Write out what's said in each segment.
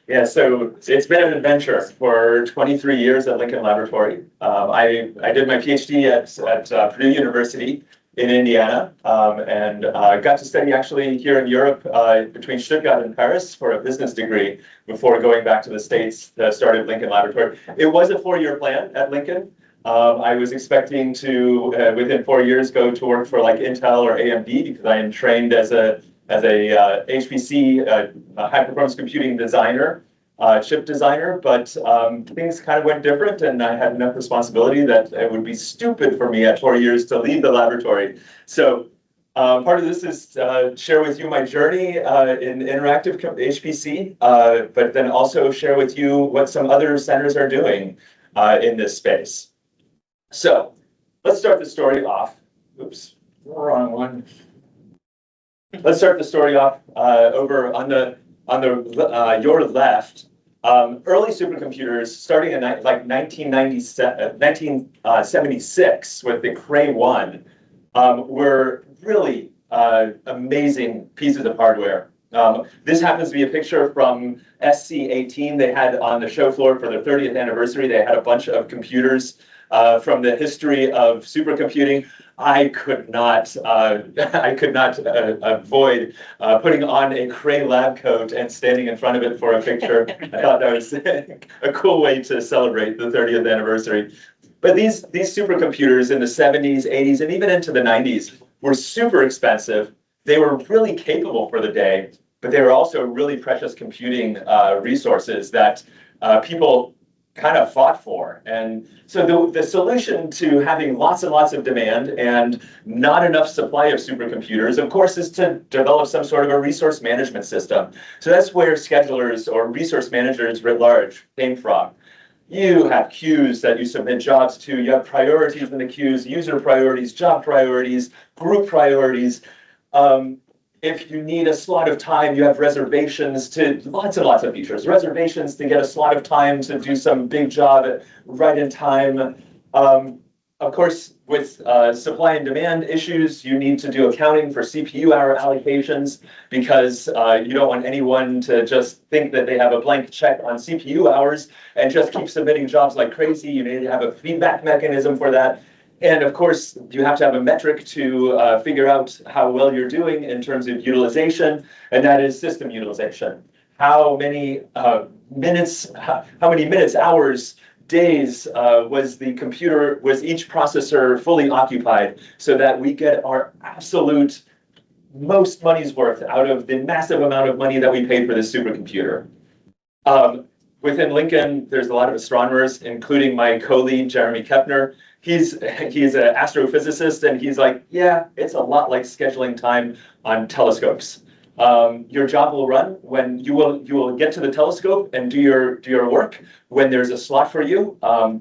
Yeah, so it's been an adventure for 23 years at Lincoln Laboratory. I did my PhD at Purdue University in Indiana, and got to study actually here in Europe between Stuttgart and Paris for a business degree before going back to the States to start at Lincoln Laboratory. It was a 4-year plan at Lincoln. I was expecting to, within 4 years, go to work for like Intel or AMD because I am trained as a HPC high performance computing designer, chip designer, but things kind of went different, and I had enough responsibility that it would be stupid for me at 4 years to leave the laboratory. So part of this is share with you my journey in interactive HPC, but then also share with you what some other centers are doing in this space. So let's start the story off. Oops, wrong one. Let's start the story off over on the your left. Early supercomputers, starting in like 1976 with the Cray 1, were really amazing pieces of hardware. This happens to be a picture from SC18. They had on the show floor for their 30th anniversary. They had a bunch of computers from the history of supercomputing. I could not avoid putting on a Cray lab coat and standing in front of it for a picture. I thought that was a cool way to celebrate the 30th anniversary. But these supercomputers in the 70s, 80s, and even into the 90s were super expensive. They were really capable for the day, but they were also really precious computing resources that people kind of fought for. And so the solution to having lots and lots of demand and not enough supply of supercomputers, of course, is to develop some sort of a resource management system. So that's where schedulers or resource managers writ large came from. You have queues that you submit jobs to. You have priorities in the queues, user priorities, job priorities, group priorities. If you need a slot of time, you have reservations to lots and lots of features. Reservations to get a slot of time to do some big job right in time. Of course, with supply and demand issues, you need to do accounting for CPU hour allocations because you don't want anyone to just think that they have a blank check on CPU hours and just keep submitting jobs like crazy. You need to have a feedback mechanism for that. And of course, you have to have a metric to figure out how well you're doing in terms of utilization, and that is system utilization. How many minutes, hours, days was each processor fully occupied so that we get our absolute most money's worth out of the massive amount of money that we paid for this supercomputer. Within Lincoln, there's a lot of astronomers, including my co-lead, Jeremy Kepner. He's an astrophysicist, and he's like, yeah, it's a lot like scheduling time on telescopes. Your job will run when you will get to the telescope and do your work when there's a slot for you.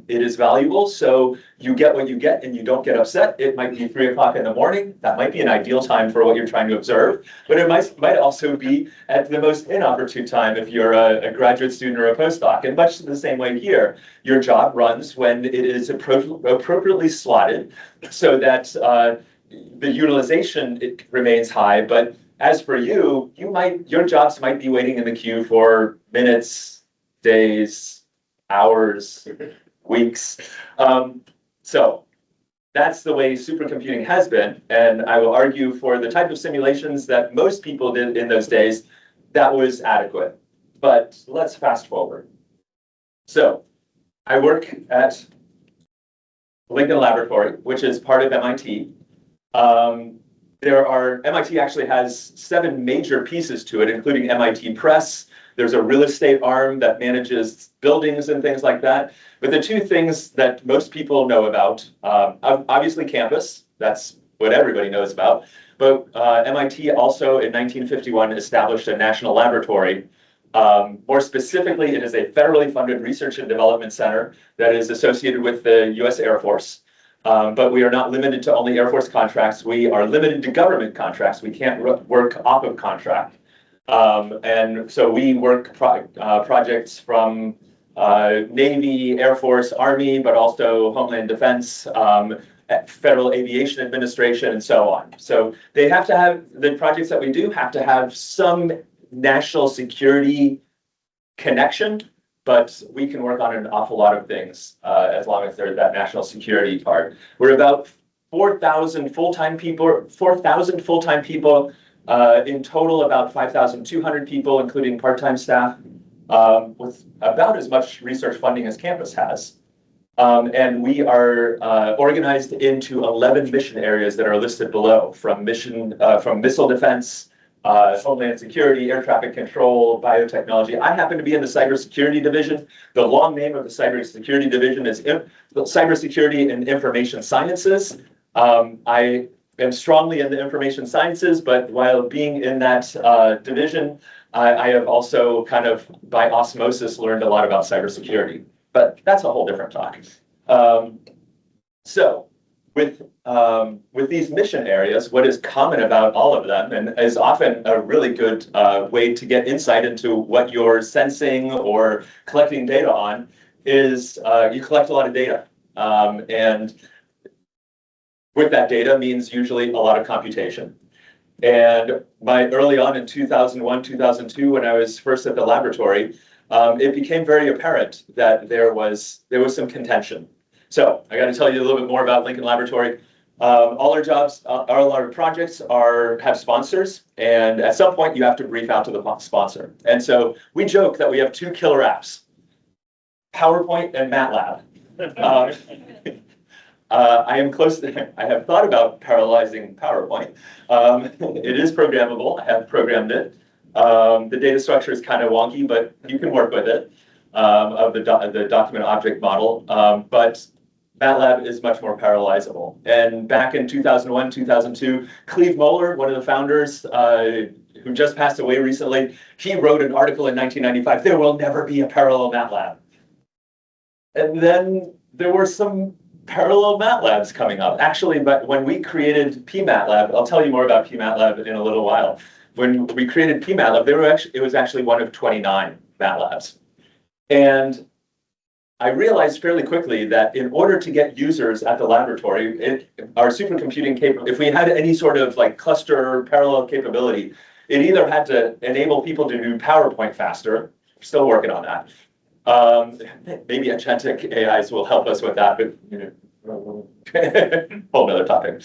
It is valuable, so you get what you get and you don't get upset. It might be 3 o'clock in the morning. That might be an ideal time for what you're trying to observe, but it might also be at the most inopportune time if you're a graduate student or a postdoc. And much the same way here, your job runs when it is appropriately slotted so that the utilization remains high, but as for you, your jobs might be waiting in the queue for minutes, days, hours, weeks. So that's the way supercomputing has been. And I will argue for the type of simulations that most people did in those days, that was adequate. But let's fast forward. So I work at Lincoln Laboratory, which is part of MIT. MIT actually has 7 major pieces to it, including MIT Press. There's a real estate arm that manages buildings and things like that. But the 2 things that most people know about, obviously campus, that's what everybody knows about. But MIT also in 1951 established a national laboratory. More specifically, it is a federally funded research and development center that is associated with the US Air Force. But we are not limited to only Air Force contracts. We are limited to government contracts. We can't work off of contract. And so we work projects from Navy, Air Force, Army, but also Homeland Defense, Federal Aviation Administration, and so on. So they have to have, the projects that we do have to have some national security connection, but we can work on an awful lot of things as long as there's that national security part. We're about 4,000 full-time people, in total about 5,200 people, including part-time staff, with about as much research funding as campus has. And we are organized into 11 mission areas that are listed below, from missile defense, homeland security, air traffic control, biotechnology. I happen to be in the cybersecurity division. The long name of the cybersecurity division is Cybersecurity and Information Sciences. I am strongly in the information sciences, but while being in that division, I have also kind of by osmosis learned a lot about cybersecurity. But that's a whole different talk. So with these mission areas, what is common about all of them, and is often a really good way to get insight into what you're sensing or collecting data on, is you collect a lot of data. And with that data means usually a lot of computation. And early on in 2001, 2002, when I was first at the laboratory, it became very apparent that there was some contention. So I got to tell you a little bit more about Lincoln Laboratory. All our projects have sponsors, and at some point you have to brief out to the sponsor. And so we joke that we have two killer apps, PowerPoint and MATLAB. I have thought about parallelizing PowerPoint. It is programmable. I have programmed it. The data structure is kind of wonky, but you can work with it, of the document object model. But MATLAB is much more parallelizable. And back in 2001, 2002, Cleve Moeller, one of the founders, who just passed away recently, he wrote an article in 1995, there will never be a parallel MATLAB. And then there were some parallel MATLABs coming up. Actually, but when we created PMATLAB, I'll tell you more about PMATLAB in a little while. When we created PMATLAB, it was actually one of 29 MATLABs. And I realized fairly quickly that in order to get users at the laboratory, our supercomputing capability, if we had any sort of like cluster parallel capability, it either had to enable people to do PowerPoint faster, we're still working on that. Maybe agentic AIs will help us with that, but whole other topic.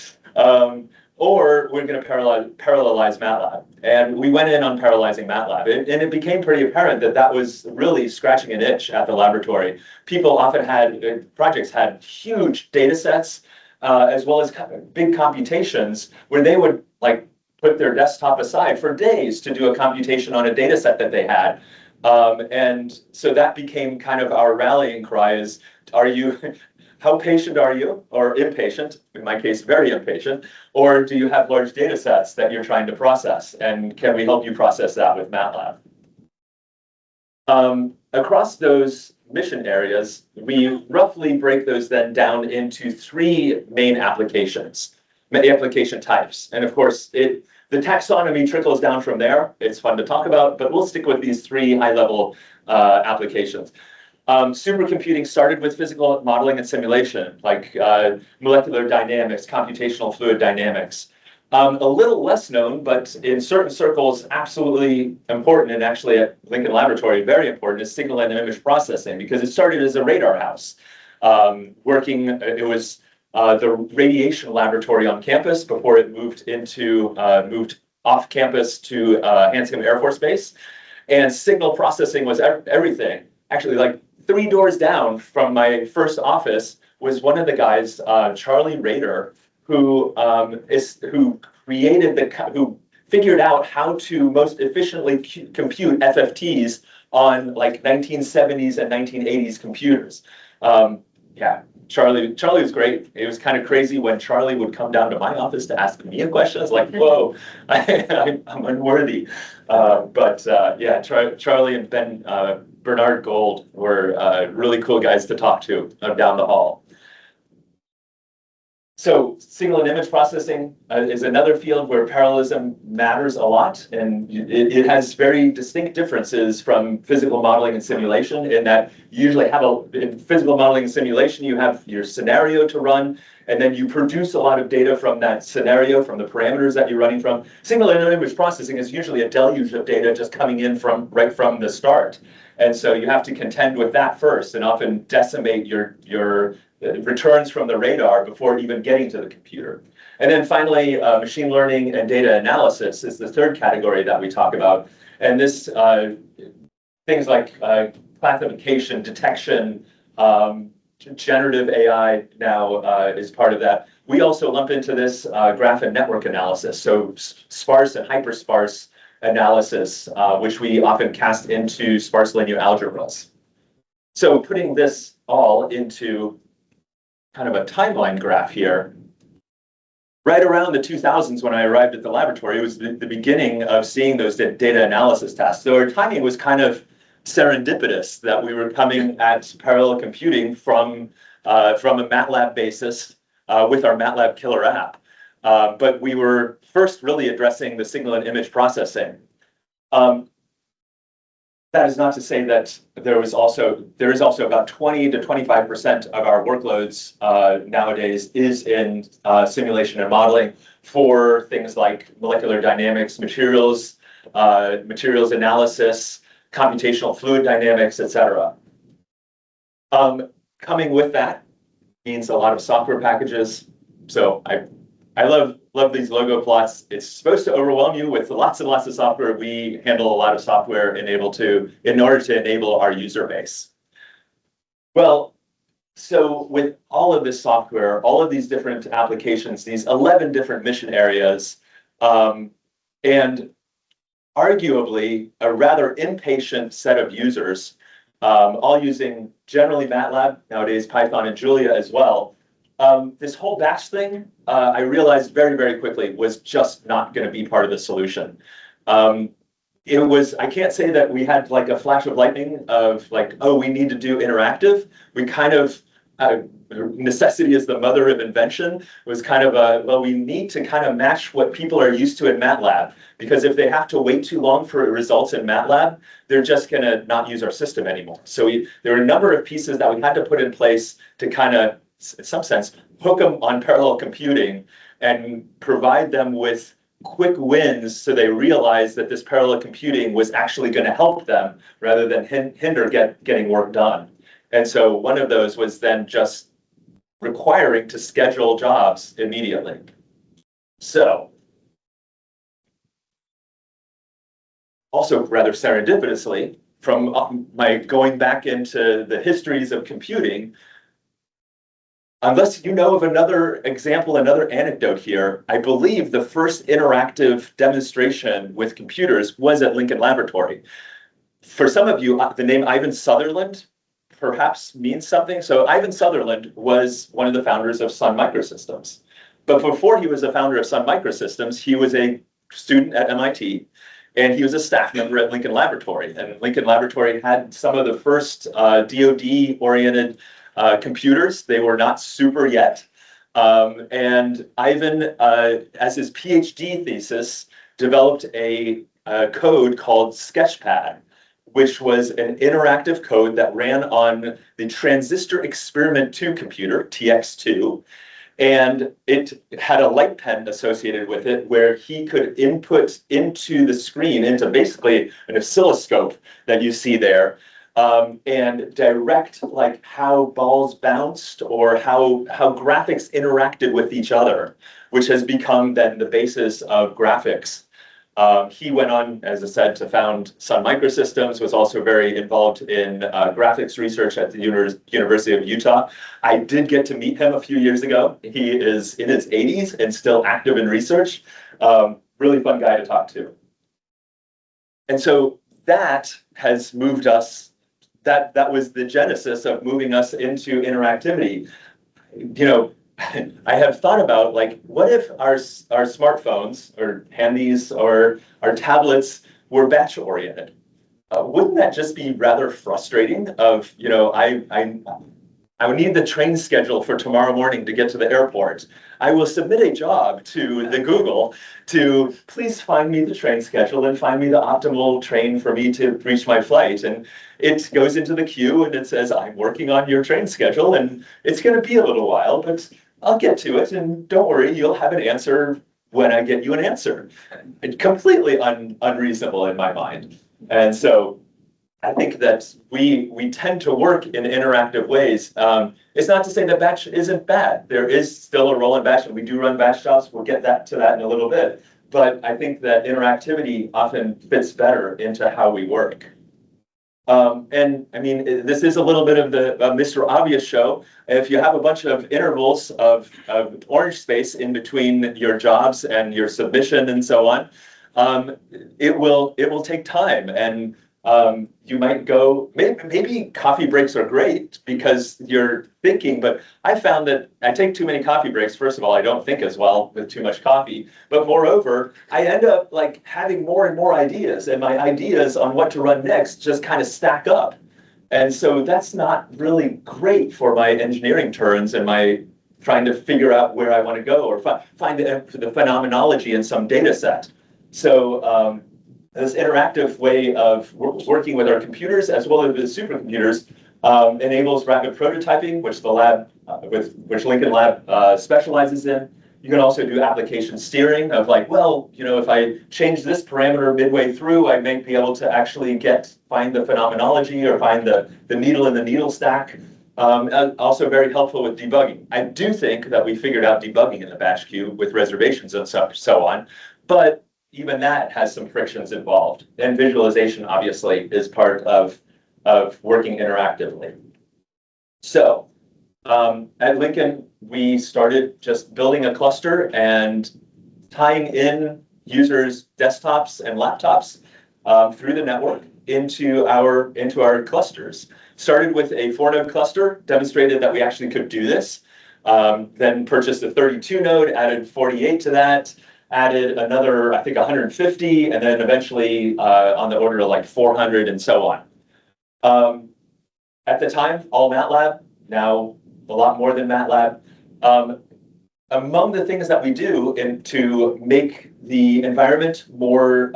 Or we're going to parallelize MATLAB. And we went in on parallelizing MATLAB. And it became pretty apparent that that was really scratching an itch at the laboratory. People often projects had huge data sets, as well as big computations, where they would like put their desktop aside for days to do a computation on a data set that they had. And so that became kind of our rallying cry is, how patient are you, or impatient, in my case, very impatient, or do you have large data sets that you're trying to process, and can we help you process that with MATLAB? Across those mission areas, we roughly break those then down into three main application types. And of course, the taxonomy trickles down from there. It's fun to talk about, but we'll stick with these three high-level applications. Supercomputing started with physical modeling and simulation, like molecular dynamics, computational fluid dynamics. A little less known, but in certain circles, absolutely important, and actually at Lincoln Laboratory, very important, is signal and image processing, because it started as a radar house. It was the radiation laboratory on campus before it moved off campus to Hanscom Air Force Base. And signal processing was everything. Actually, like 3 doors down from my first office was one of the guys, Charlie Reuther, who figured out how to most efficiently compute FFTs on like 1970s and 1980s computers. Charlie was great. It was kind of crazy when Charlie would come down to my office to ask me a question. I was like, whoa, I'm unworthy. Charlie and Bernard Gold were really cool guys to talk to down the hall. So signal and image processing is another field where parallelism matters a lot, and it has very distinct differences from physical modeling and simulation in that you usually in physical modeling and simulation, you have your scenario to run, and then you produce a lot of data from that scenario, from the parameters that you're running from. Signal and image processing is usually a deluge of data just coming in right from the start. And so you have to contend with that first and often decimate your returns from the radar before even getting to the computer. And then finally, machine learning and data analysis is the third category that we talk about. And this, things like classification, detection, generative AI now is part of that. We also lump into this graph and network analysis, so sparse and hypersparse analysis, which we often cast into sparse linear algebras. So putting this all into kind of a timeline graph here, right around the 2000s when I arrived at the laboratory, it was the beginning of seeing those data analysis tasks. So our timing was kind of serendipitous that we were coming at parallel computing from a MATLAB basis with our MATLAB killer app. But we were first really addressing the signal and image processing. That is not to say that there is also about 20 to 25% of our workloads nowadays is in simulation and modeling for things like molecular dynamics, materials analysis, computational fluid dynamics, etc. Coming with that means a lot of software packages. So I love these logo plots. It's supposed to overwhelm you with lots and lots of software. We handle a lot of software in order to enable our user base. Well, so with all of this software, all of these different applications, these 11 different mission areas, and arguably a rather impatient set of users, all using generally MATLAB, nowadays Python and Julia as well. This whole batch thing, I realized very, very quickly was just not going to be part of the solution. I can't say that we had like a flash of lightning of like, oh, we need to do interactive. We kind of, necessity is the mother of invention, was kind of well, we need to kind of match what people are used to in MATLAB, because if they have to wait too long for results in MATLAB, they're just going to not use our system anymore. So there were a number of pieces that we had to put in place to kind of, in some sense, hook them on parallel computing and provide them with quick wins so they realize that this parallel computing was actually going to help them rather than hinder getting work done. And so one of those was then just requiring to schedule jobs immediately. So also rather serendipitously, from my going back into the histories of computing, unless you know of another example, another anecdote here, I believe the first interactive demonstration with computers was at Lincoln Laboratory. For some of you, the name Ivan Sutherland perhaps means something. So Ivan Sutherland was one of the founders of Sun Microsystems. But before he was a founder of Sun Microsystems, he was a student at MIT, and he was a staff member at Lincoln Laboratory. And Lincoln Laboratory had some of the first DoD-oriented computers. They were not super yet. And Ivan, as his PhD thesis, developed a code called Sketchpad, which was an interactive code that ran on the Transistor Experiment 2 computer, TX2. And it had a light pen associated with it where he could input into the screen, into basically an oscilloscope that you see there, and direct like how balls bounced or how graphics interacted with each other, which has become then the basis of graphics. He went on, as I said, to found Sun Microsystems, was also very involved in graphics research at the University of Utah. I did get to meet him a few years ago. He is in his 80s and still active in research. Really fun guy to talk to. And so that has moved us, that was the genesis of moving us into interactivity. You know, I have thought about, like, what if our smartphones or handies or our tablets were batch oriented? Wouldn't that just be rather frustrating? Of, you know, I would need the train schedule for tomorrow morning to get to the airport. I will submit a job to the Google to please find me the train schedule and find me the optimal train for me to reach my flight. And it goes into the queue and it says, I'm working on your train schedule and it's going to be a little while, but I'll get to it. And don't worry, you'll have an answer when I get you an answer. It's completely unreasonable in my mind. And so I think that we tend to work in interactive ways. It's not to say that batch isn't bad. There is still a role in batch, and we do run batch jobs. We'll get to that in a little bit. But I think that interactivity often fits better into how we work. And I mean, this is a little bit of the Mr. Obvious show. If you have a bunch of intervals of orange space in between your jobs and your submission and so on, it will take time. And you might go, maybe coffee breaks are great because you're thinking, but I found that I take too many coffee breaks. First of all, I don't think as well with too much coffee, but moreover, I end up like having more and more ideas, and my ideas on what to run next just kind of stack up. And so that's not really great for my engineering turns and my trying to figure out where I want to go or find the phenomenology in some data set. So this interactive way of working with our computers as well as the supercomputers enables rapid prototyping, which the lab, which Lincoln Lab specializes in. You can also do application steering of like, well, you know, if I change this parameter midway through, I may be able to actually find the phenomenology or find the needle in the needle stack. Also very helpful with debugging. I do think that we figured out debugging in the batch queue with reservations and so on, but even that has some frictions involved. And visualization, obviously, is part of working interactively. So at Lincoln, we started just building a cluster and tying in users' desktops and laptops through the network into our clusters. Started with a 4-node cluster, demonstrated that we actually could do this. Then purchased a 32 node, added 48 to that, added another, I think, 150, and then eventually on the order of like 400 and so on. At the time, all MATLAB, now a lot more than MATLAB. Among the things that we do to make the environment more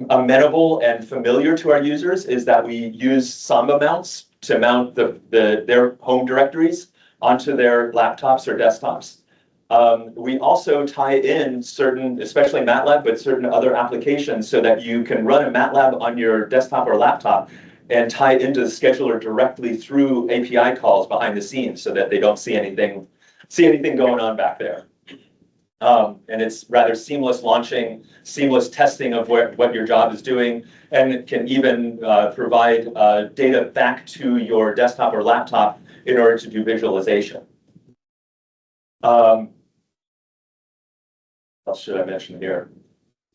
amenable and familiar to our users is that we use Samba mounts to mount their home directories onto their laptops or desktops. We also tie in certain, especially MATLAB, but certain other applications so that you can run a MATLAB on your desktop or laptop and tie into the scheduler directly through API calls behind the scenes so that they don't see anything going on back there. And it's rather seamless launching, seamless testing of what your job is doing, and it can even provide data back to your desktop or laptop in order to do visualization. What else should I mention here?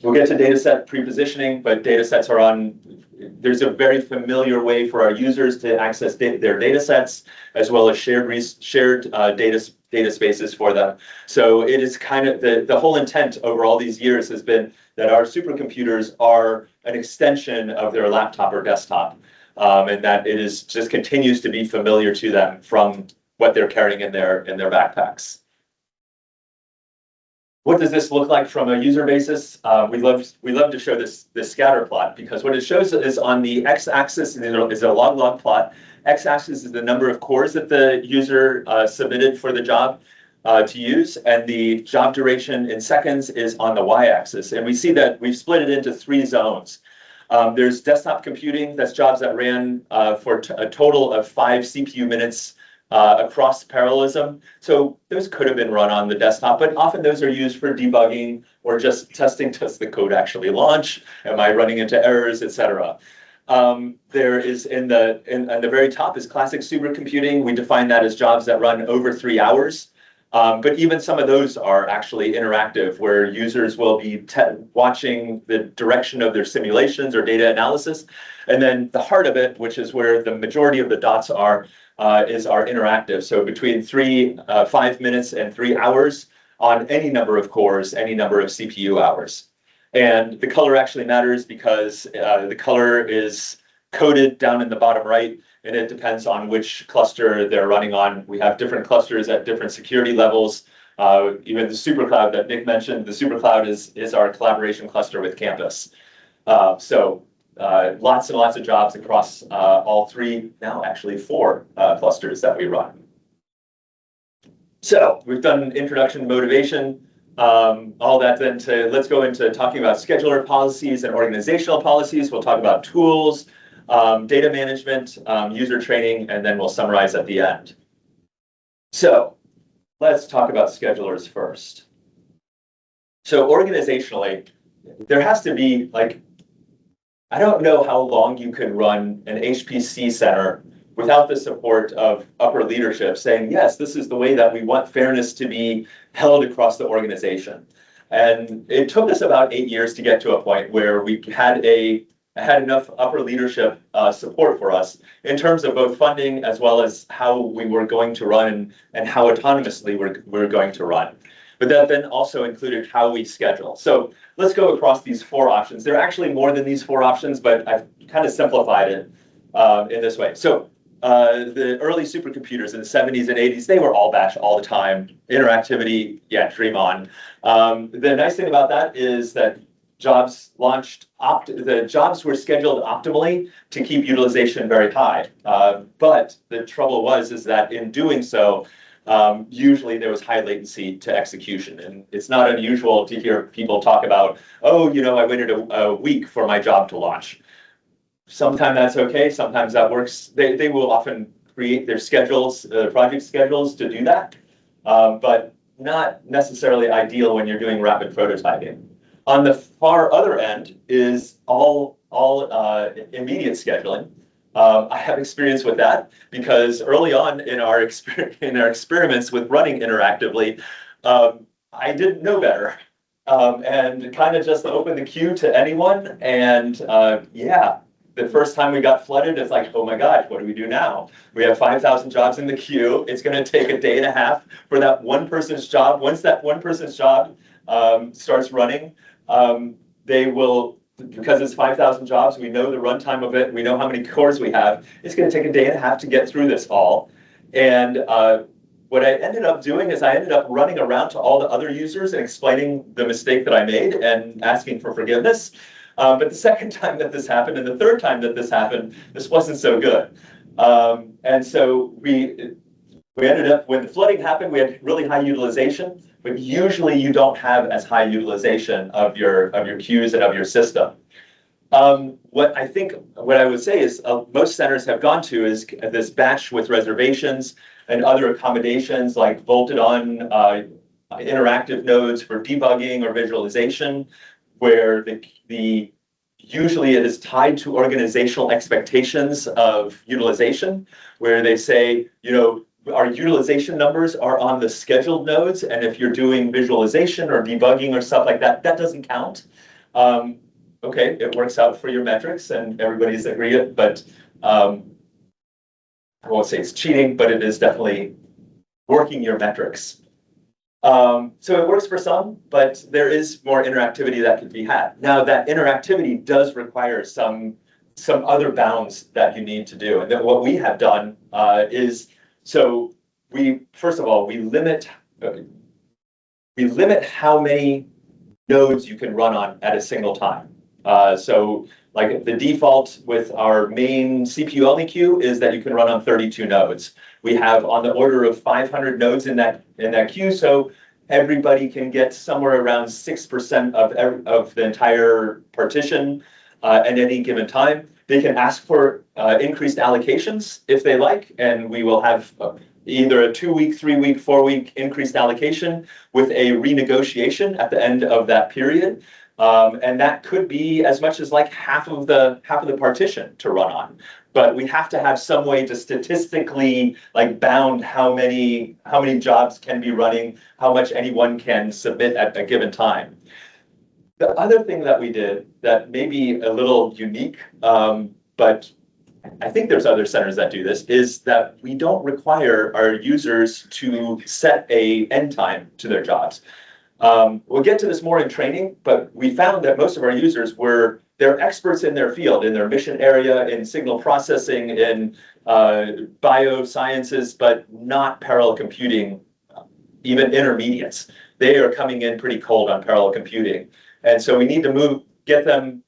We'll get to data set pre-positioning, but data sets are there's a very familiar way for our users to access their data sets, as well as shared data spaces for them. So it is kind of the whole intent over all these years has been that our supercomputers are an extension of their laptop or desktop, and that it is just continues to be familiar to them from what they're carrying in their backpacks. What does this look like from a user basis? We love to show this scatter plot because what it shows is on the x-axis is a log plot. X-axis is the number of cores that the user submitted for the job to use, and the job duration in seconds is on the y-axis. And we see that we've split it into 3 zones. There's desktop computing, that's jobs that ran for a total of 5 CPU minutes across parallelism. So those could have been run on the desktop, but often those are used for debugging or just testing, does the code actually launch? Am I running into errors, etc. There is in the very top is classic supercomputing. We define that as jobs that run over 3 hours. But even some of those are actually interactive, where users will be watching the direction of their simulations or data analysis. And then the heart of it, which is where the majority of the dots are, is our interactive. So between 5 minutes and 3 hours on any number of cores, any number of CPU hours. And the color actually matters because the color is coded down in the bottom right, and it depends on which cluster they're running on. We have different clusters at different security levels. Even the supercloud that Nick mentioned, the supercloud is our collaboration cluster with campus. So lots and lots of jobs across all 3, now actually 4 clusters that we run. So we've done introduction to motivation. All that then let's go into talking about scheduler policies and organizational policies. We'll talk about tools, data management, user training, and then we'll summarize at the end. So let's talk about schedulers first. So organizationally, there has to be, like, I don't know how long you could run an HPC center without the support of upper leadership saying, yes, this is the way that we want fairness to be held across the organization. And it took us about 8 years to get to a point where we had enough upper leadership support for us in terms of both funding as well as how we were going to run and how autonomously we're going to run. But that then also included how we schedule. So let's go across these 4 options. There are actually more than these 4 options, but I've kind of simplified it in this way. So the early supercomputers in the 70s and 80s, they were all batch all the time. Interactivity, yeah, dream on. The nice thing about that is that jobs the jobs were scheduled optimally to keep utilization very high. But the trouble is that in doing so, usually there was high latency to execution. And it's not unusual to hear people talk about, oh, I waited a week for my job to launch. Sometimes that's okay, sometimes that works. They will often create their schedules, project schedules to do that, but not necessarily ideal when you're doing rapid prototyping. On the far other end is all immediate scheduling. I have experience with that because early on in our experiments with running interactively, I didn't know better and kind of just opened the queue to anyone. And yeah, the first time we got flooded, it's like, oh my gosh, what do we do now? We have 5,000 jobs in the queue. It's going to take a day and a half for that one person's job. Once that one person's job starts running, they will, because it's 5,000 jobs, we know the runtime of it, we know how many cores we have. It's going to take a day and a half to get through this all. And what I ended up doing is I ended up running around to all the other users and explaining the mistake that I made and asking for forgiveness. But the second time that this happened and the third time that this happened, this wasn't so good. And so we ended up, when the flooding happened, we had really high utilization, but usually you don't have as high utilization of your queues and of your system. What I would say is most centers have gone to is this batch with reservations and other accommodations like bolted on interactive nodes for debugging or visualization, where usually it is tied to organizational expectations of utilization, where they say, our utilization numbers are on the scheduled nodes, and if you're doing visualization or debugging or stuff like that, that doesn't count. Okay, it works out for your metrics, and everybody's agreed, but I won't say it's cheating, but it is definitely working your metrics. So it works for some, but there is more interactivity that could be had. Now, that interactivity does require some other bounds that you need to do. And then what we have done is, so first of all, we limit how many nodes you can run on at a single time. So like the default with our main CPU-only queue is that you can run on 32 nodes. We have on the order of 500 nodes in that queue, so everybody can get somewhere around 6% of the entire partition at any given time. They can ask for increased allocations if they like, and we will have either a 2-week, 3-week, 4-week increased allocation with a renegotiation at the end of that period. And that could be as much as like half of the partition to run on. But we have to have some way to statistically bound how many jobs can be running, how much anyone can submit at a given time. The other thing that we did that may be a little unique, but I think there's other centers that do this, is that we don't require our users to set a end time to their jobs. We'll get to this more in training, but we found that most of our users they're experts in their field, in their mission area, in signal processing, in biosciences, but not parallel computing, even intermediates. They are coming in pretty cold on parallel computing. And so we need to get them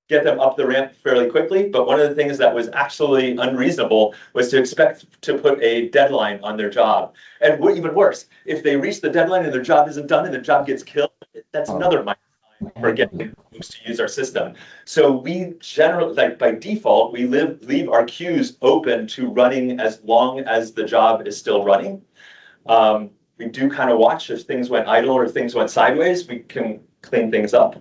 get them up the ramp fairly quickly. But one of the things that was absolutely unreasonable was to expect to put a deadline on their job. And even worse, if they reach the deadline and their job isn't done and their job gets killed, that's another minor sign for getting folks to use our system. So we generally, like by default, we leave our queues open to running as long as the job is still running. We do kind of watch if things went idle or things went sideways, we can clean things up.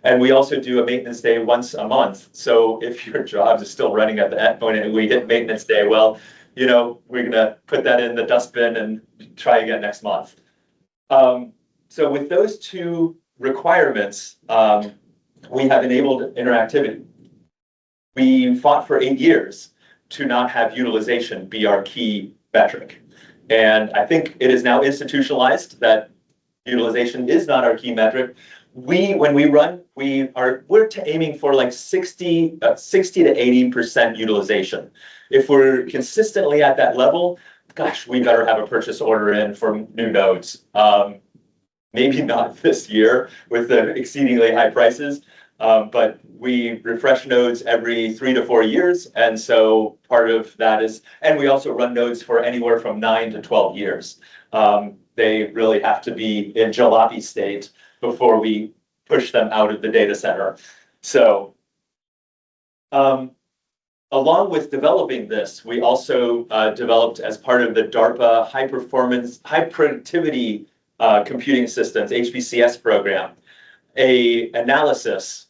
And we also do a maintenance day once a month. So if your job is still running at that point and we hit maintenance day, well, you know, we're going to put that in the dustbin and try again next month. So with those two requirements, we have enabled interactivity. We fought for 8 years to not have utilization be our key metric. And I think it is now institutionalized that utilization is not our key metric. When we run, we're aiming for like 60 to 80% utilization. If we're consistently at that level, gosh, we better have a purchase order in for new nodes. Maybe not this year with the exceedingly high prices, but we refresh nodes every 3 to 4 years. And so part of that is, and we also run nodes for anywhere from 9 to 12 years. They really have to be in jalopy state before we push them out of the data center. So along with developing this, we also developed as part of the DARPA high productivity computing systems, HPCS program, an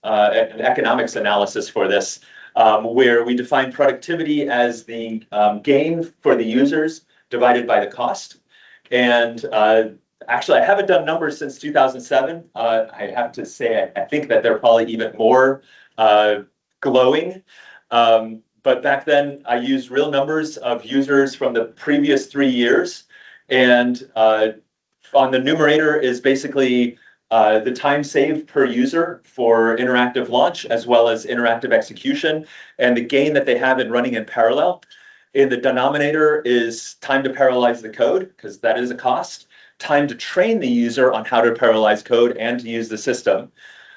economics analysis for this, where we define productivity as the gain for the users divided by the cost. And actually, I haven't done numbers since 2007. I have to say, I think that they're probably even more glowing. But back then, I used real numbers of users from the previous 3 years. And on the numerator is basically the time saved per user for interactive launch, as well as interactive execution, and the gain that they have in running in parallel. In the denominator is time to parallelize the code, because that is a cost. Time to train the user on how to parallelize code and to use the system.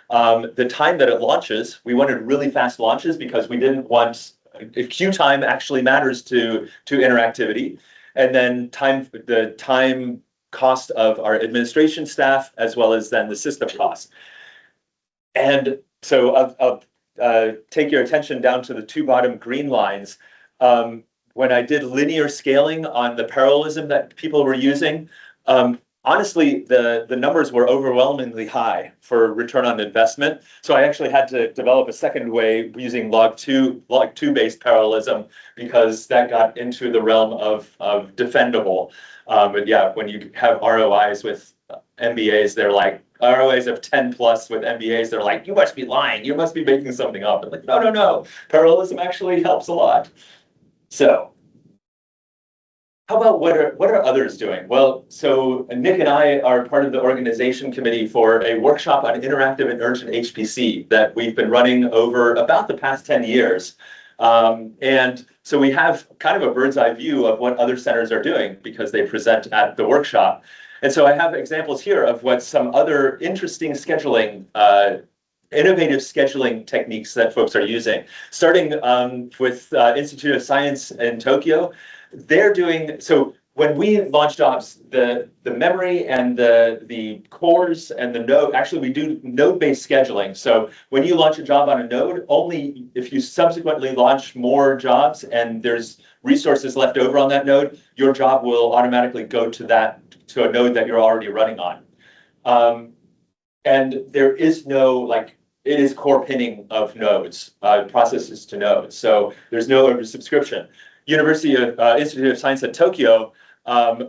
The time that it launches, we wanted really fast launches because we didn't want, queue time actually matters to interactivity. And then the time cost of our administration staff, as well as then the system cost. And so I'll take your attention down to the two bottom green lines. When I did linear scaling on the parallelism that people were using, honestly, the numbers were overwhelmingly high for return on investment. So I actually had to develop a second way using log two based parallelism, because that got into the realm of defendable. But yeah, when you have ROIs with MBAs, they're like, ROIs of 10 plus with MBAs, they're like, you must be lying, you must be making something up. I'm like, no, parallelism actually helps a lot. So how about what are others doing? Well, so Nick and I are part of the organization committee for a workshop on interactive and urgent HPC that we've been running over about the past 10 years. And so we have kind of a bird's eye view of what other centers are doing because they present at the workshop. And so I have examples here of what some other interesting scheduling, innovative scheduling techniques that folks are using. Starting with Institute of Science in Tokyo, they're doing, so when we launch jobs, the memory and the cores and the node, actually we do node-based scheduling. So when you launch a job on a node, only if you subsequently launch more jobs and there's resources left over on that node, your job will automatically go to a node that you're already running on. And there is no, it is core pinning of nodes, processes to nodes. So there's no oversubscription. Institute of Science at Tokyo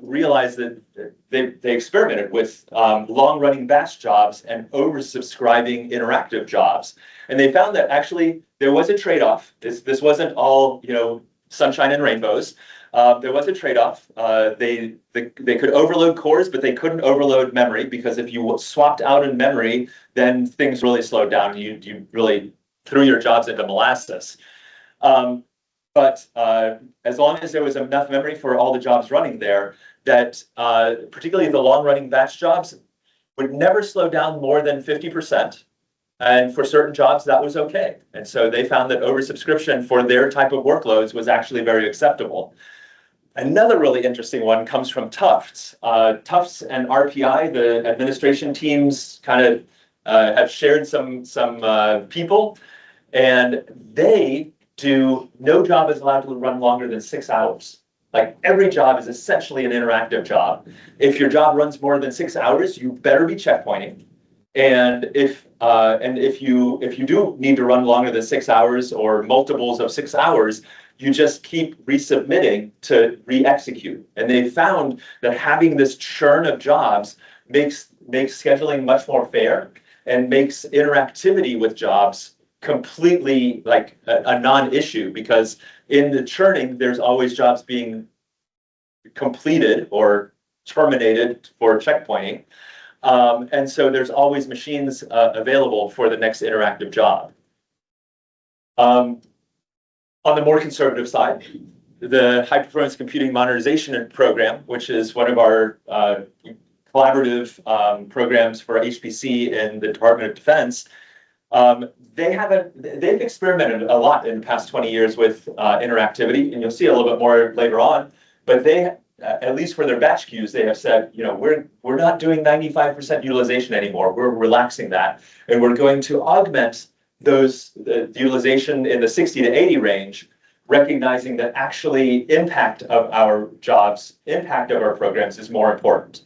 realized that they experimented with long-running batch jobs and oversubscribing interactive jobs, and they found that actually there was a trade-off. This wasn't all sunshine and rainbows. There was a trade-off. They could overload cores, but they couldn't overload memory, because if you swapped out in memory, then things really slowed down. You really threw your jobs into molasses. But as long as there was enough memory for all the jobs running there, that particularly the long-running batch jobs would never slow down more than 50%. And for certain jobs, that was okay. And so they found that oversubscription for their type of workloads was actually very acceptable. Another really interesting one comes from Tufts. Tufts and RPI, the administration teams, kind of have shared some people, and they do no job is allowed to run longer than 6 hours. Like every job is essentially an interactive job. If your job runs more than 6 hours, you better be checkpointing. And if you do need to run longer than 6 hours or multiples of 6 hours, you just keep resubmitting to re-execute. And they found that having this churn of jobs makes scheduling much more fair and makes interactivity with jobs completely like a non-issue, because in the churning, there's always jobs being completed or terminated for checkpointing. And so there's always machines available for the next interactive job. On the more conservative side, the High Performance Computing Modernization Program, which is one of our collaborative programs for HPC in the Department of Defense, they've experimented a lot in the past 20 years with interactivity, and you'll see a little bit more later on. But they, at least for their batch queues, they have said, we're not doing 95% utilization anymore. We're relaxing that, and we're going to augment the utilization in the 60 to 80 range, recognizing that actually impact of our jobs, impact of our programs is more important.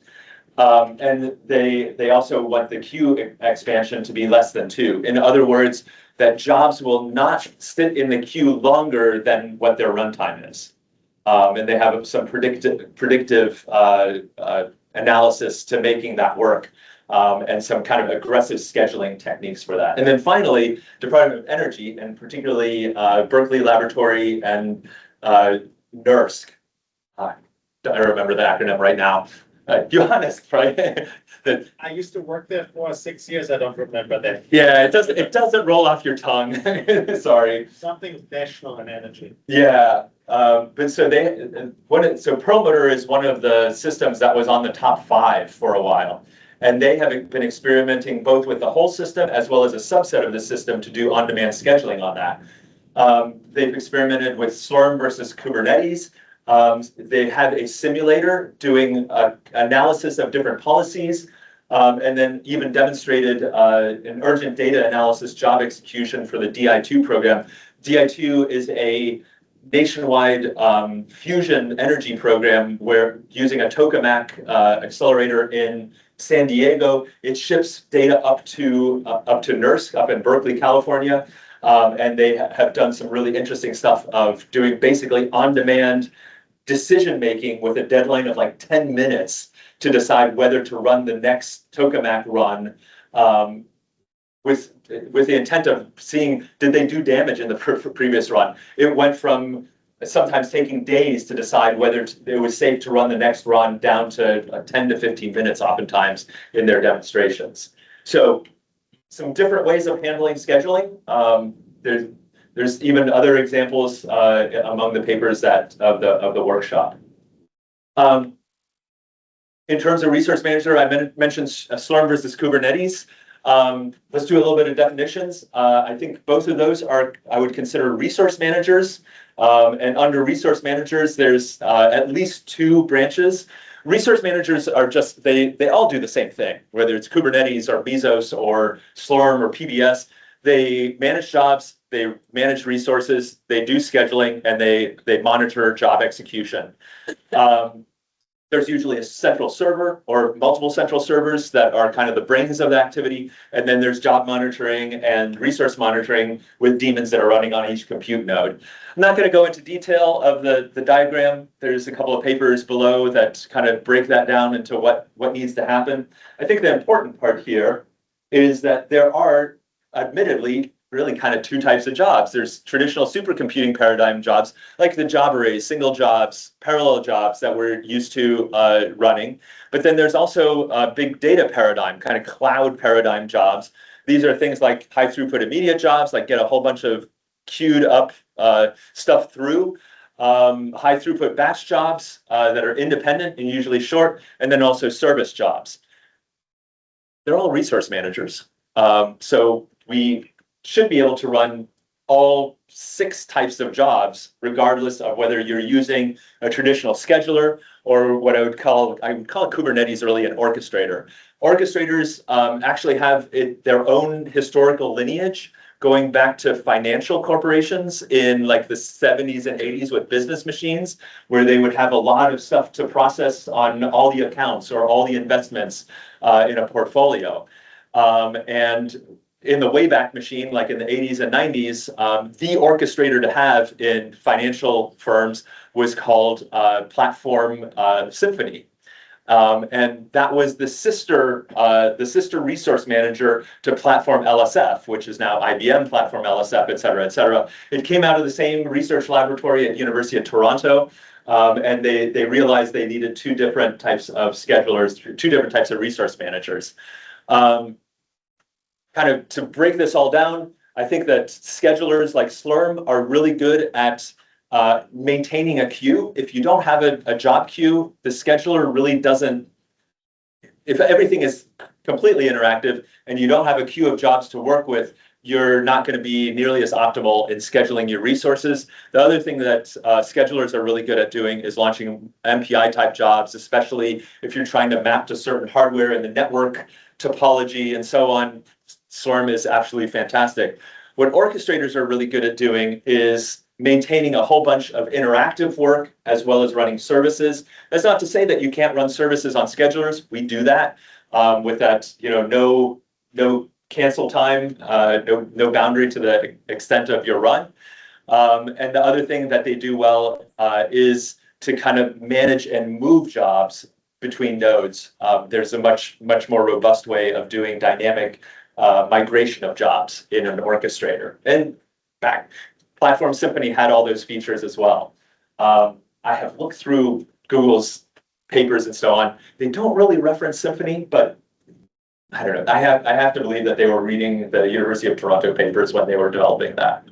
And they also want the queue expansion to be less than 2. In other words, that jobs will not sit in the queue longer than what their runtime is. And they have some predictive analysis to making that work. And some kind of aggressive scheduling techniques for that. And then finally, Department of Energy, and particularly Berkeley Laboratory and NERSC. I don't remember the acronym right now. Johannes, right? I used to work there for 6 years. I don't remember that. Yeah, it doesn't roll off your tongue. Sorry. Something national in energy. Yeah. But so Perlmutter is one of the systems that was on the top 5 for a while. And they have been experimenting both with the whole system as well as a subset of the system to do on-demand scheduling on that. They've experimented with Slurm versus Kubernetes. They had a simulator doing analysis of different policies, and then even demonstrated an urgent data analysis job execution for the DI2 program. DI2 is a nationwide fusion energy program where using a tokamak accelerator in San Diego, it ships data up to NERSC up in Berkeley, California, and they have done some really interesting stuff of doing basically on-demand decision making with a deadline of like 10 minutes to decide whether to run the next tokamak run, with the intent of seeing did they do damage in the previous run. It went from sometimes taking days to decide whether it was safe to run the next run down to 10 to 15 minutes oftentimes in their demonstrations. So some different ways of handling scheduling. There's even other examples among the papers of the workshop. In terms of resource manager, I mentioned Slurm versus Kubernetes. Let's do a little bit of definitions. I think both of those I would consider resource managers. And under resource managers, there's at least 2 branches. Resource managers are just, they all do the same thing, whether it's Kubernetes or Mesos or Slurm or PBS. They manage jobs, they manage resources, they do scheduling, and they monitor job execution. There's usually a central server or multiple central servers that are kind of the brains of the activity. And then there's job monitoring and resource monitoring with daemons that are running on each compute node. I'm not going to go into detail of the diagram. There's a couple of papers below that kind of break that down into what needs to happen. I think the important part here is that there are admittedly really kind of 2 types of jobs. There's traditional supercomputing paradigm jobs, like the job arrays, single jobs, parallel jobs that we're used to running. But then there's also a big data paradigm, kind of cloud paradigm jobs. These are things like high throughput immediate jobs, like get a whole bunch of queued up stuff through. High throughput batch jobs that are independent and usually short, and then also service jobs. They're all resource managers. So we should be able to run all 6 types of jobs, regardless of whether you're using a traditional scheduler or what I would call Kubernetes really an orchestrator. Orchestrators actually have their own historical lineage going back to financial corporations in like the 70s and 80s with business machines, where they would have a lot of stuff to process on all the accounts or all the investments in a portfolio. And in the Wayback Machine, like in the 80s and 90s, the orchestrator to have in financial firms was called Platform Symphony. And that was the sister resource manager to Platform LSF, which is now IBM Platform LSF, et cetera, et cetera. It came out of the same research laboratory at University of Toronto, and they realized they needed 2 different types of schedulers, 2 different types of resource managers. Kind of to break this all down, I think that schedulers like Slurm are really good at maintaining a queue. If you don't have a job queue, the scheduler really doesn't, if everything is completely interactive and you don't have a queue of jobs to work with, you're not going to be nearly as optimal in scheduling your resources. The other thing that schedulers are really good at doing is launching MPI type jobs, especially if you're trying to map to certain hardware in the network topology and so on. Slurm is absolutely fantastic. What orchestrators are really good at doing is maintaining a whole bunch of interactive work as well as running services. That's not to say that you can't run services on schedulers. We do that with that, no cancel time, no boundary to the extent of your run. And the other thing that they do well is to kind of manage and move jobs between nodes. There's a much more robust way of doing dynamic migration of jobs in an orchestrator. And back, Platform Symphony had all those features as well. I have looked through Google's papers and so on. They don't really reference Symphony, but I don't know. I have to believe that they were reading the University of Toronto papers when they were developing that.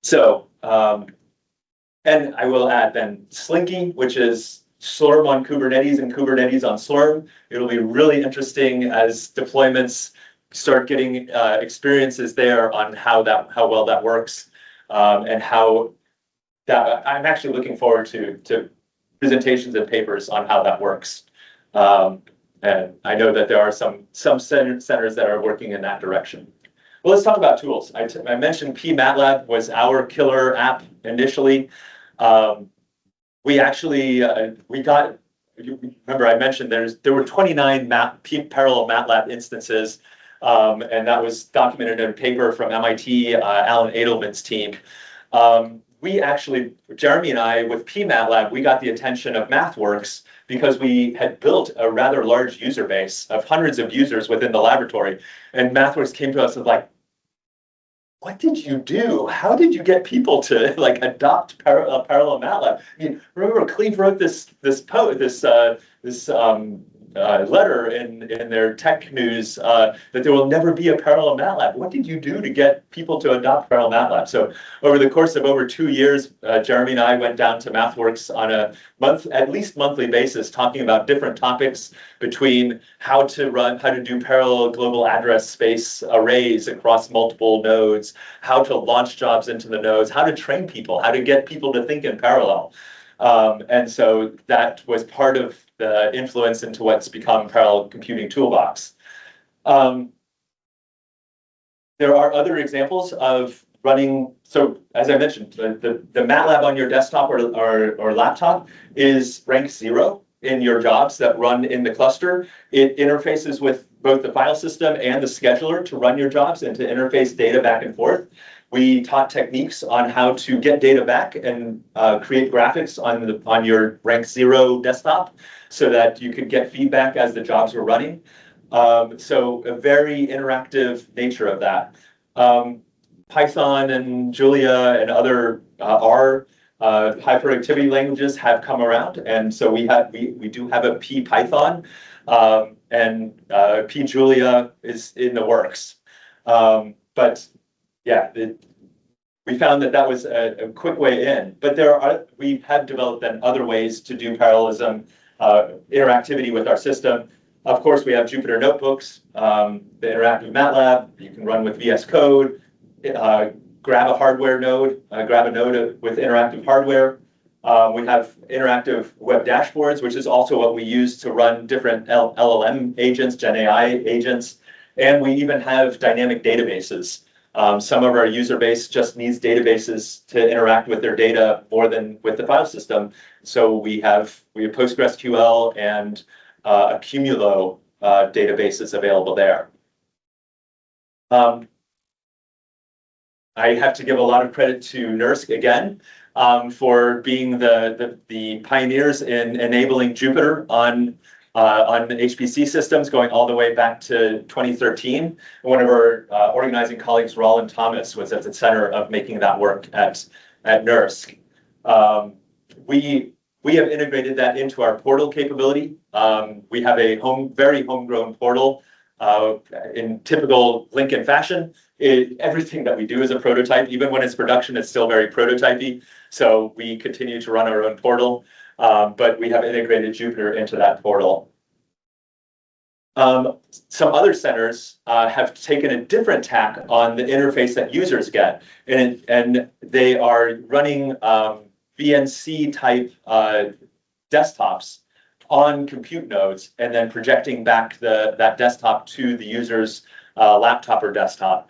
So, and I will add then Slinky, which is Slurm on Kubernetes and Kubernetes on Slurm. It'll be really interesting as deployments start getting experiences there on how well that works, and how that I'm actually looking forward to presentations and papers on how that works. And I know that there are some centers that are working in that direction. Well, let's talk about tools. I mentioned pMATLAB was our killer app initially. We actually remember I mentioned there were 29 parallel MATLAB instances, and that was documented in a paper from MIT, Alan Edelman's team. Jeremy and I, with pMATLAB, we got the attention of MathWorks because we had built a rather large user base of hundreds of users within the laboratory. And MathWorks came to us and like, what did you do? How did you get people to like adopt parallel MATLAB? I mean, remember Cleve wrote this letter in their tech news that there will never be a parallel MATLAB. What did you do to get people to adopt parallel MATLAB? So over the course of over 2 years, Jeremy and I went down to MathWorks on a at least monthly basis, talking about different topics between how to do parallel global address space arrays across multiple nodes, how to launch jobs into the nodes, how to train people, how to get people to think in parallel. And so that was part of the influence into what's become Parallel Computing Toolbox. There are other examples of running. So as I mentioned, the MATLAB on your desktop or laptop is rank 0 in your jobs that run in the cluster. It interfaces with both the file system and the scheduler to run your jobs and to interface data back and forth. We taught techniques on how to get data back and create graphics on your rank 0 desktop so that you could get feedback as the jobs were running. So a very interactive nature of that. Python and Julia and other R high productivity languages have come around, and so we do have a pPython, and pJulia is in the works. But yeah, we found that was a quick way in. But we have developed then other ways to do parallelism, interactivity with our system. Of course, we have Jupyter notebooks, the interactive MATLAB. You can run with VS Code, grab a hardware node, grab a node with interactive hardware. We have interactive web dashboards, which is also what we use to run different LLM agents, Gen AI agents. And we even have dynamic databases. Some of our user base just needs databases to interact with their data more than with the file system. So we have PostgreSQL and a Cumulo databases available there. I have to give a lot of credit to NERSC again for being the pioneers in enabling Jupyter on HPC systems going all the way back to 2013. One of our organizing colleagues, Roland Thomas, was at the center of making that work at NERSC. We have integrated that into our portal capability. We have a very homegrown portal in typical Lincoln fashion. Everything that we do is a prototype. Even when it's production, it's still very prototypey. So we continue to run our own portal, but we have integrated Jupyter into that portal. Some other centers have taken a different tack on the interface that users get, and they are running VNC type desktops on compute nodes and then projecting back that desktop to the user's laptop or desktop.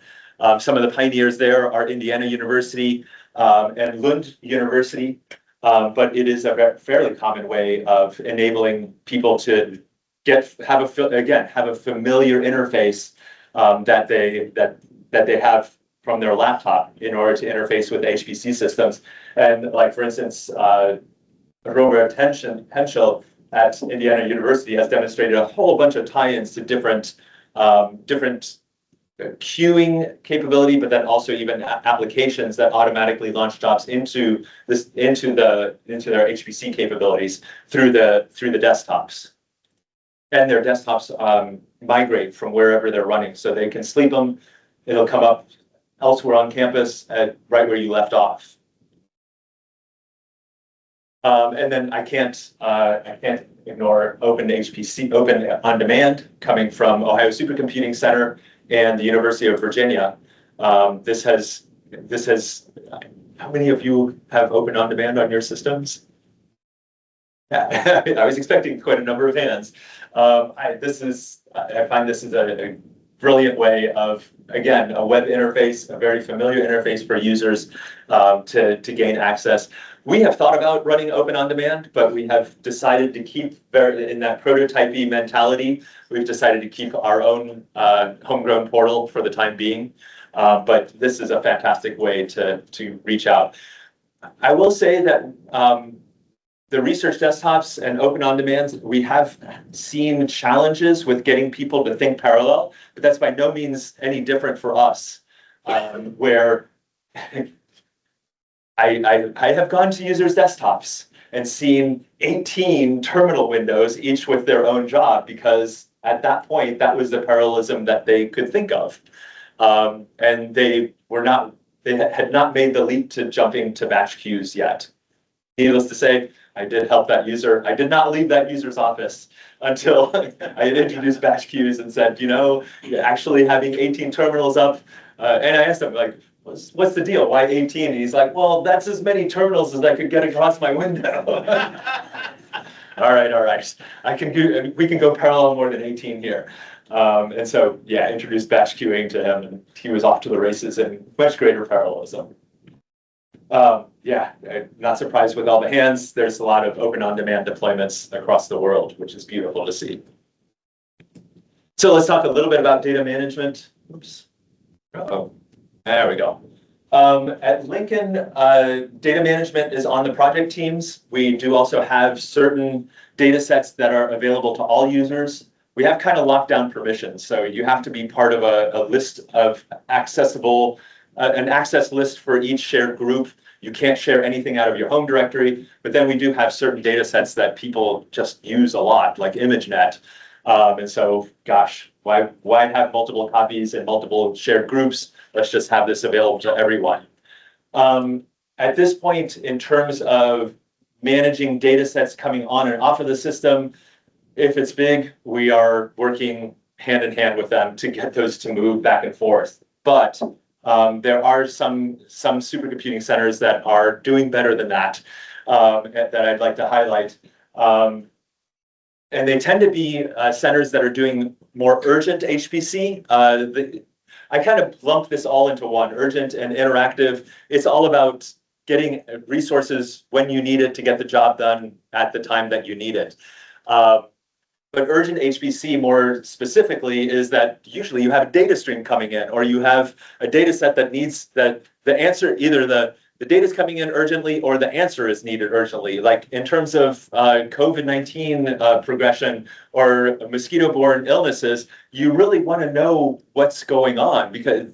Some of the pioneers there are Indiana University and Lund University, but it is a fairly common way of enabling people to have a familiar interface that they have from their laptop in order to interface with HPC systems. And like, for instance, Robert Henschel at Indiana University has demonstrated a whole bunch of tie-ins to different queuing capability, but then also even applications that automatically launch jobs into their HPC capabilities through the desktops. And their desktops migrate from wherever they're running, so they can sleep them. It'll come up elsewhere on campus right where you left off. And then I can't ignore Open HPC, Open On Demand, coming from Ohio Supercomputing Center and the University of Virginia. This has. How many of you have Open On Demand on your systems? Yeah, I was expecting quite a number of hands. I find this is a brilliant way of, again, a web interface, a very familiar interface for users to gain access. We have thought about running Open On Demand, but we have decided to keep in that prototypey mentality. We've decided to keep our own homegrown portal for the time being. But this is a fantastic way to reach out. I will say that the research desktops and Open On Demands, we have seen challenges with getting people to think parallel, but that's by no means any different for us, where I have gone to users' desktops and seen 18 terminal windows, each with their own job, because at that point, that was the parallelism that they could think of. And they had not made the leap to jumping to batch queues yet. Needless to say, I did help that user. I did not leave that user's office until I had introduced batch queues and said, actually having 18 terminals up, and I asked him, like, what's the deal? Why 18? And he's like, well, that's as many terminals as I could get across my window. All right. We can go parallel more than 18 here. And so, yeah, introduced batch queuing to him, and he was off to the races in much greater parallelism. Not surprised with all the hands. There's a lot of Open On Demand deployments across the world, which is beautiful to see. So let's talk a little bit about data management. Oops. There we go. At Lincoln, data management is on the project teams. We do also have certain data sets that are available to all users. We have kind of locked down permissions, so you have to be part of a list of accessible, an access list for each shared group. You can't share anything out of your home directory, but then we do have certain data sets that people just use a lot, like ImageNet. And so, gosh, why have multiple copies and multiple shared groups? Let's just have this available to everyone. At this point, in terms of managing data sets coming on and off of the system, if it's big, we are working hand in hand with them to get those to move back and forth. But there are some supercomputing centers that are doing better than that, that I'd like to highlight. And they tend to be centers that are doing more urgent HPC. I kind of lump this all into one, urgent and interactive. It's all about getting resources when you need it to get the job done at the time that you need it. But urgent HPC more specifically is that usually you have a data stream coming in, or you have a data set that needs that the answer, either the data is coming in urgently or the answer is needed urgently. Like in terms of COVID-19 progression or mosquito-borne illnesses, you really want to know what's going on, because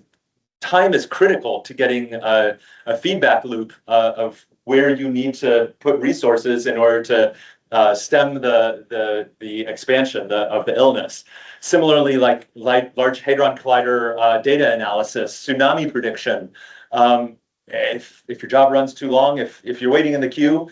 time is critical to getting a feedback loop of where you need to put resources in order to stem the expansion of the illness. Similarly, like Large Hadron Collider data analysis, tsunami prediction. If your job runs too long, if you're waiting in the queue,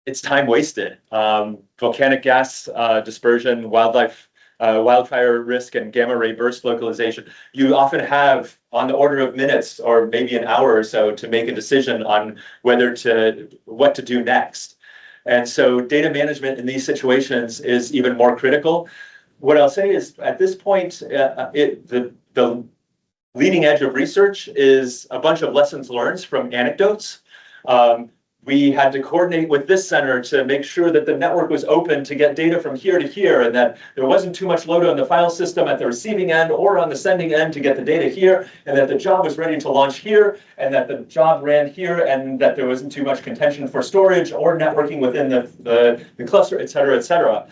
it's time wasted. Volcanic gas dispersion, wildfire risk, and gamma ray burst localization. You often have on the order of minutes or maybe an hour or so to make a decision on what to do next. And so data management in these situations is even more critical. What I'll say is at this point, the leading edge of research is a bunch of lessons learned from anecdotes. We had to coordinate with this center to make sure that the network was open to get data from here to here, and that there wasn't too much load on the file system at the receiving end or on the sending end to get the data here, and that the job was ready to launch here, and that the job ran here, and that there wasn't too much contention for storage or networking within the cluster, et cetera, et cetera.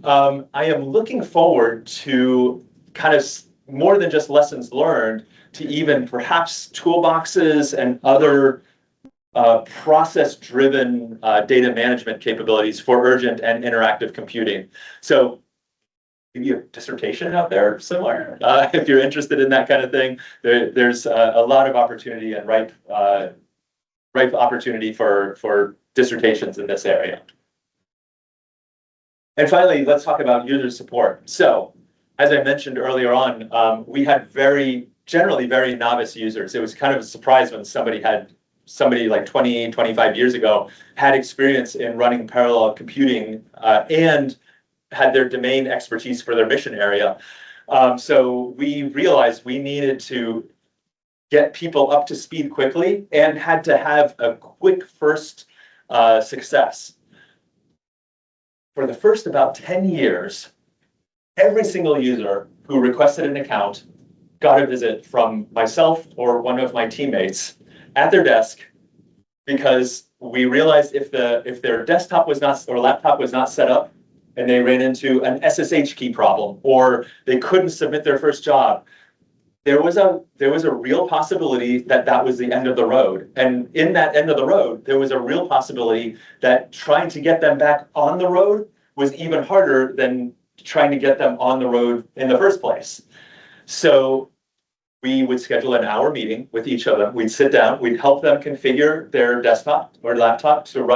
I am looking forward to kind of more than just lessons learned, to even perhaps toolboxes and other process-driven data management capabilities for urgent and interactive computing. So maybe a dissertation out there somewhere, if you're interested in that kind of thing. There's a lot of opportunity and ripe opportunity for dissertations in this area. And finally, let's talk about user support. So as I mentioned earlier on, we had generally very novice users. It was kind of a surprise when somebody like 20, 25 years ago had experience in running parallel computing and had their domain expertise for their mission area. So we realized we needed to get people up to speed quickly and had to have a quick first success. For the first about 10 years, every single user who requested an account got a visit from myself or one of my teammates at their desk, because we realized if their desktop was not, or laptop was not set up, and they ran into an SSH key problem, or they couldn't submit their first job, there was a real possibility that was the end of the road. And in that end of the road, there was a real possibility that trying to get them back on the road was even harder than trying to get them on the road in the first place. So we would schedule an hour meeting with each of them. We'd sit down, we'd help them configure their desktop or laptop to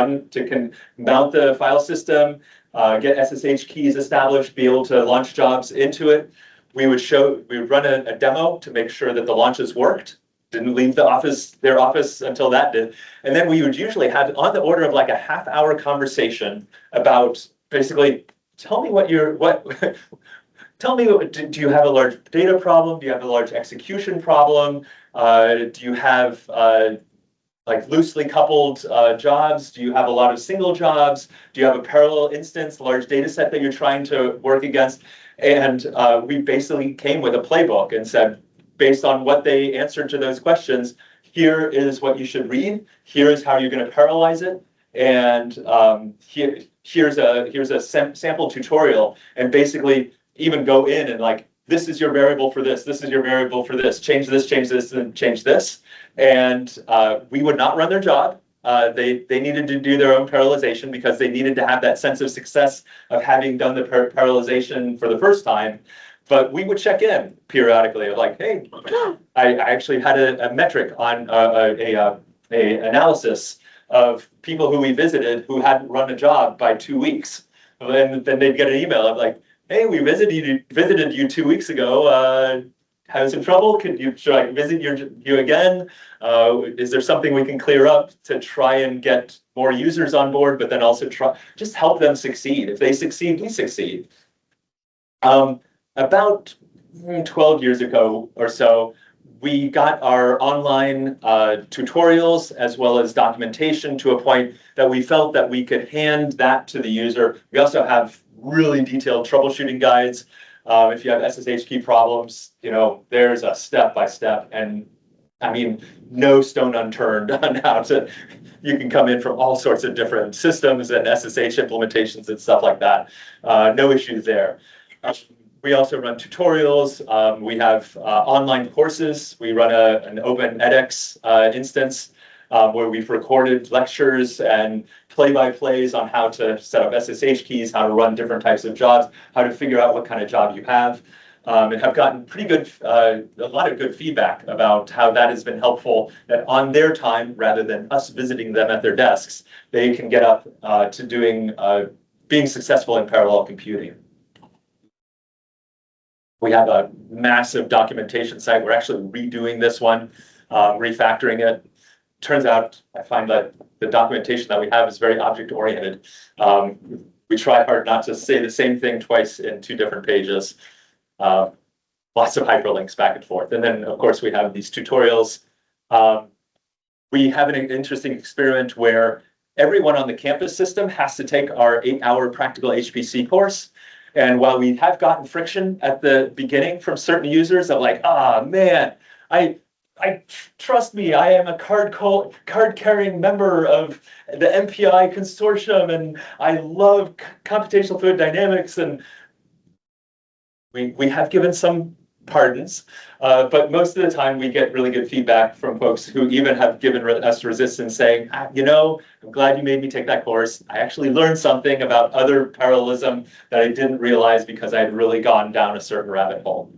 mount the file system, get SSH keys established, be able to launch jobs into it. We would run a demo to make sure that the launches worked. Didn't leave their office until that did. And then we would usually have on the order of like a half-hour conversation about basically, tell me do you have a large data problem? Do you have a large execution problem? Do you have like loosely coupled jobs? Do you have a lot of single jobs? Do you have a parallel instance, large data set that you're trying to work against? And we basically came with a playbook and said, based on what they answered to those questions, here is what you should read. Here is how you're going to parallelize it. And here's a sample tutorial, and basically even go in and like, this is your variable for this, this is your variable for this, change this, and change this. And we would not run their job. They needed to do their own parallelization because they needed to have that sense of success of having done the parallelization for the first time. But we would check in periodically of like, hey, I actually had a metric on a analysis of people who we visited who hadn't run a job by 2 weeks. And then they'd get an email of like, hey, we visited you 2 weeks ago. Having some trouble? Should I visit you again? Is there something we can clear up to try and get more users on board, but then also just help them succeed? If they succeed, we succeed. About 12 years ago or so, we got our online tutorials as well as documentation to a point that we felt that we could hand that to the user. We also have really detailed troubleshooting guides. If you have SSH key problems, there's a step-by-step, and I mean, no stone unturned on how to, you can come in from all sorts of different systems and SSH implementations and stuff like that. No issues there. We also run tutorials. We have online courses. We run an open edX instance where we've recorded lectures and play-by-plays on how to set up SSH keys, how to run different types of jobs, how to figure out what kind of job you have, and have gotten pretty good, a lot of good feedback about how that has been helpful, that on their time, rather than us visiting them at their desks, they can get up to being successful in parallel computing. We have a massive documentation site. We're actually redoing this one, refactoring it. Turns out I find that the documentation that we have is very object-oriented. We try hard not to say the same thing twice in 2 different pages. Lots of hyperlinks back and forth. And then, of course, we have these tutorials. We have an interesting experiment where everyone on the campus system has to take our 8-hour practical HPC course. And while we have gotten friction at the beginning from certain users of like, man, trust me, I am a card-carrying member of the MPI consortium, and I love computational fluid dynamics, and we have given some pardons, but most of the time we get really good feedback from folks who even have given us resistance saying, I'm glad you made me take that course. I actually learned something about other parallelism that I didn't realize because I had really gone down a certain rabbit hole.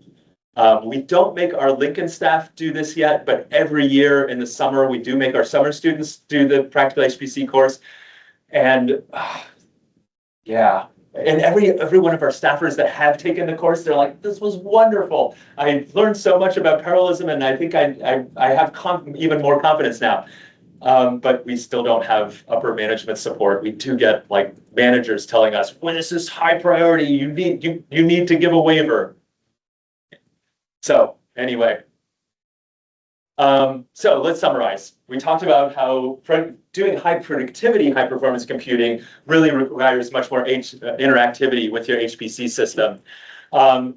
We don't make our Lincoln staff do this yet, but every year in the summer, we do make our summer students do the practical HPC course. And yeah. And every one of our staffers that have taken the course, they're like, this was wonderful. I learned so much about parallelism, and I think I have even more confidence now. But we still don't have upper management support. We do get like managers telling us, when this is high priority, you need to give a waiver. So anyway, so let's summarize. We talked about how doing high productivity, high performance computing really requires much more interactivity with your HPC system.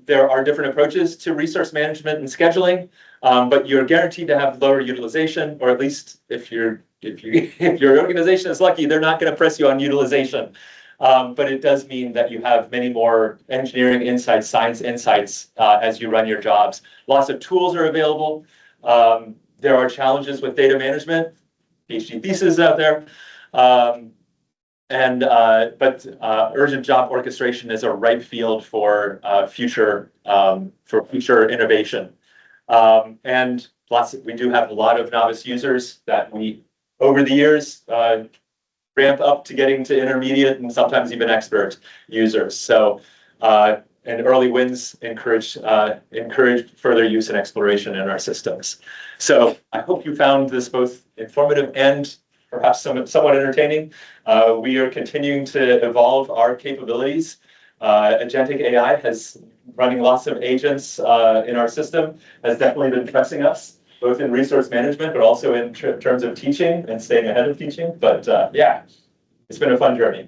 There are different approaches to resource management and scheduling, but you're guaranteed to have lower utilization, or at least if your organization is lucky, they're not going to press you on utilization. But it does mean that you have many more engineering insights, science insights as you run your jobs. Lots of tools are available. There are challenges with data management, PhD theses out there, but urgent job orchestration is a ripe field for future innovation. And we do have a lot of novice users that we, over the years, ramp up to getting to intermediate and sometimes even expert users. So. And early wins encourage further use and exploration in our systems. So I hope you found this both informative and perhaps somewhat entertaining. We are continuing to evolve our capabilities. Agentic AI has running lots of agents in our system has definitely been pressing us, both in resource management, but also in terms of teaching and staying ahead of teaching. But yeah, it's been a fun journey.